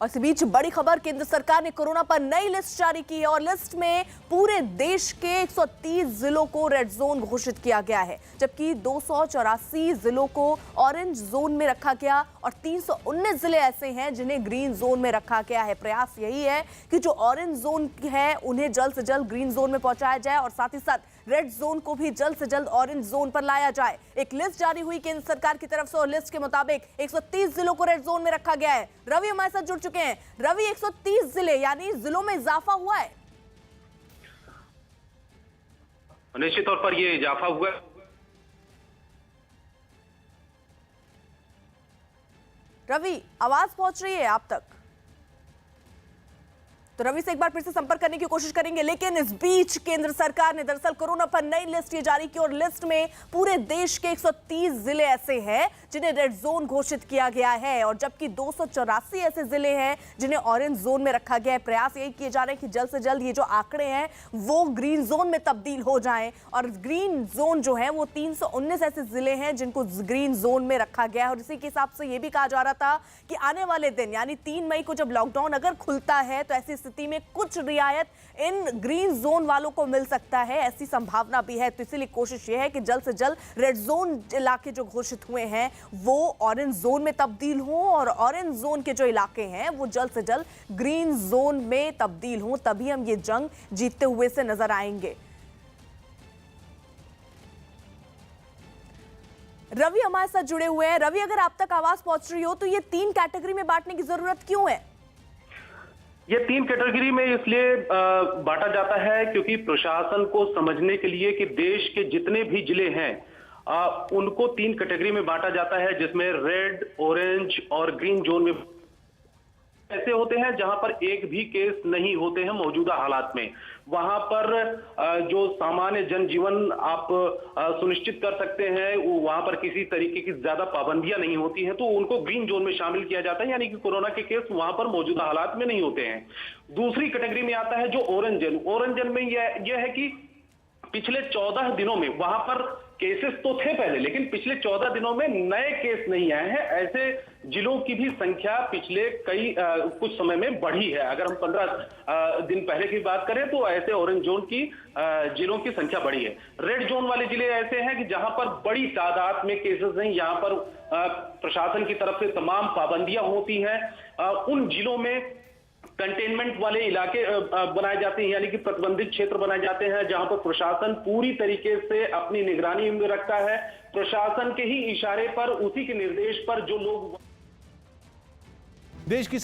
और इसी बीच बड़ी खबर, केंद्र सरकार ने कोरोना पर नई लिस्ट जारी की है और लिस्ट में पूरे देश के 130 जिलों को रेड जोन घोषित किया गया है, जबकि 284 जिलों को ऑरेंज जोन में रखा गया और 319 जिले ऐसे हैं जिन्हें ग्रीन जोन में रखा गया है। प्रयास यही है कि जो ऑरेंज जोन है उन्हें जल्द से जल्द ग्रीन जोन में पहुंचाया जाए और साथ ही साथ रेड जोन को भी जल्द से जल्द ऑरेंज जोन पर लाया जाए। एक लिस्ट जारी हुई केंद्र सरकार की तरफ से और लिस्ट के मुताबिक 130 जिलों को रेड जोन में रखा गया है। रवि हमारे साथ जुड़ चुके हैं। रवि, 130 जिले यानी जिलों में इजाफा हुआ है? निश्चित तौर पर ये इजाफा हुआ है। रवि, आवाज पहुंच रही है आप तक? तो रवि से एक बार फिर से संपर्क करने की कोशिश करेंगे, लेकिन इस बीच केंद्र सरकार ने दरअसल कोरोना पर नई लिस्ट ये जारी की और लिस्ट में पूरे देश के 130 जिले ऐसे हैं जिन्हें रेड जोन घोषित किया गया है और जबकि 284 ऐसे जिले हैं जिन्हें ऑरेंज जोन में रखा गया है। प्रयास यही किए जा रहे हैं कि जल्द से जल्द ये जो आंकड़े हैं वो ग्रीन जोन में तब्दील हो जाएं और ग्रीन जोन जो है वो 319 ऐसे जिले हैं जिनको ग्रीन जोन में रखा गया है। और इसी के हिसाब से ये भी कहा जा रहा था कि आने वाले दिन यानी 3 मई को जब लॉकडाउन अगर खुलता है तो ऐसी स्थिति में कुछ रियायत इन ग्रीन जोन वालों को मिल सकता है, ऐसी संभावना भी है। तो इसीलिए कोशिश ये है कि जल्द से जल्द रेड जोन इलाके जो घोषित हुए हैं वो ऑरेंज जोन में तब्दील हों और ऑरेंज जोन के जो इलाके हैं वो जल्द से जल्द ग्रीन जोन में तब्दील हों, तभी हम ये जंग जीतते हुए से नजर आएंगे। रवि हमारे साथ जुड़े हुए हैं। रवि, अगर आप तक आवाज पहुंच रही हो तो ये 3 कैटेगरी में बांटने की जरूरत क्यों है? ये 3 कैटेगरी में इसलिए बांटा जाता है क्योंकि प्रशासन को समझने के लिए कि देश के जितने भी जिले हैं उनको 3 कैटेगरी में बांटा जाता है, जिसमें रेड, ऑरेंज और ग्रीन जोन में ऐसे होते हैं जहां पर एक भी केस नहीं होते हैं मौजूदा हालात में। वहां पर जो सामान्य जनजीवन आप सुनिश्चित कर सकते हैं, वहां पर किसी तरीके की ज्यादा पाबंदियां नहीं होती हैं, तो उनको ग्रीन जोन में शामिल किया जाता है, यानी कि कोरोना के केस वहां पर मौजूदा हालात में नहीं होते हैं। दूसरी कैटेगरी में आता है जो ऑरेंज जोन। ऑरेंज जोन में यह है कि पिछले 14 दिनों में वहां पर केसेस तो थे पहले, लेकिन पिछले 14 दिनों में नए केस नहीं आए हैं। ऐसे जिलों की भी संख्या पिछले कुछ समय में बढ़ी है। अगर हम 15 दिन पहले की बात करें तो ऐसे ऑरेंज जोन की जिलों की संख्या बढ़ी है। रेड जोन वाले जिले ऐसे हैं कि जहां पर बड़ी तादाद में केसेस नहीं, यहां पर प्रशासन की तरफ से तमाम पाबंदियां होती हैं। उन जिलों में कंटेनमेंट वाले इलाके बनाए जाते हैं, यानी कि प्रतिबंधित क्षेत्र बनाए जाते हैं, जहां पर प्रशासन पूरी तरीके से अपनी निगरानी में रखता है। प्रशासन के ही इशारे पर, उसी के निर्देश पर जो लोग देश की